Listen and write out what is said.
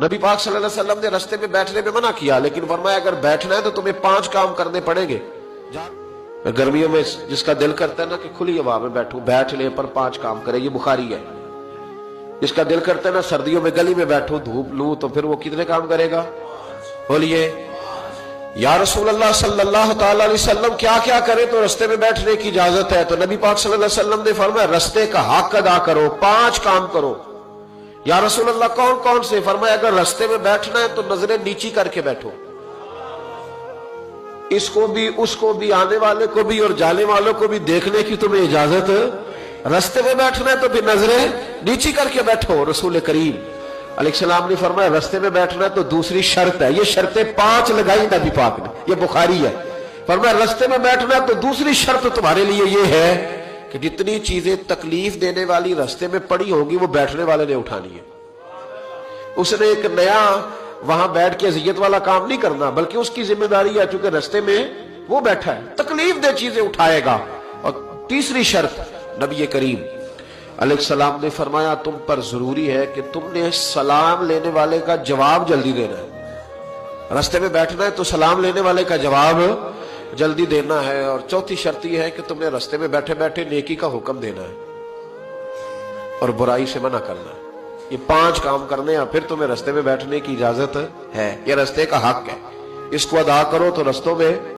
نبی پاک صلی اللہ علیہ وسلم نے رستے میں بیٹھنے میں منع کیا، لیکن فرمایا اگر بیٹھنا ہے تو تمہیں 5 کام کرنے پڑیں گے۔ گرمیوں میں جس کا دل کرتا ہے نا کہ کھلی ہوا میں بیٹھوں، بیٹھ لے، پر 5 کام کرے، یہ بخاری ہے۔ جس کا دل کرتا ہے نا سردیوں میں گلی میں بیٹھوں، دھوپ لوں، تو پھر وہ کتنے کام کرے گا؟ بولیے یا رسول اللہ صلی اللہ تعالی علیہ وسلم کیا کیا کرے تو رستے میں بیٹھنے کی اجازت ہے؟ تو نبی پاک صلی اللہ علیہ وسلم نے فرمایا رستے کا حق ادا کرو، 5 کام کرو۔ یا رسول اللہ کون کون سے؟ فرمایا اگر رستے میں بیٹھنا ہے تو نظریں نیچی کر کے بیٹھو، اس کو بھی اس کو بھی، آنے والے کو بھی اور جانے والوں کو بھی دیکھنے کی تمہیں اجازت۔ رستے میں بیٹھنا ہے تو پھر نظریں نیچی کر کے بیٹھو۔ رسول کریم علیہ السلام نے فرمایا رستے میں بیٹھنا ہے تو دوسری شرط ہے، یہ شرطیں 5 لگائی نبی پاک نے، یہ بخاری ہے۔ فرمایا رستے میں بیٹھنا ہے تو دوسری شرط تمہارے لیے یہ ہے کہ جتنی چیزیں تکلیف دینے والی رستے میں پڑی ہوگی وہ بیٹھنے والے نے اٹھانی ہے۔ اس نے ایک نیا وہاں بیٹھ کے اذیت والا کام نہیں کرنا، بلکہ اس کی ذمہ داری ہے، چونکہ رستے میں وہ بیٹھا ہے، تکلیف دہ چیزیں اٹھائے گا۔ اور تیسری شرط نبی کریم علیہ السلام نے فرمایا تم پر ضروری ہے کہ تم نے سلام لینے والے کا جواب جلدی دینا ہے۔ رستے میں بیٹھنا ہے تو سلام لینے والے کا جواب جلدی دینا ہے۔ اور چوتھی شرط یہ ہے کہ تم نے رستے میں بیٹھے بیٹھے نیکی کا حکم دینا ہے اور برائی سے منع کرنا ہے۔ یہ 5 کام کرنے ہیں، پھر تمہیں رستے میں بیٹھنے کی اجازت ہے۔ یہ رستے کا حق ہے، اس کو ادا کرو تو رستوں میں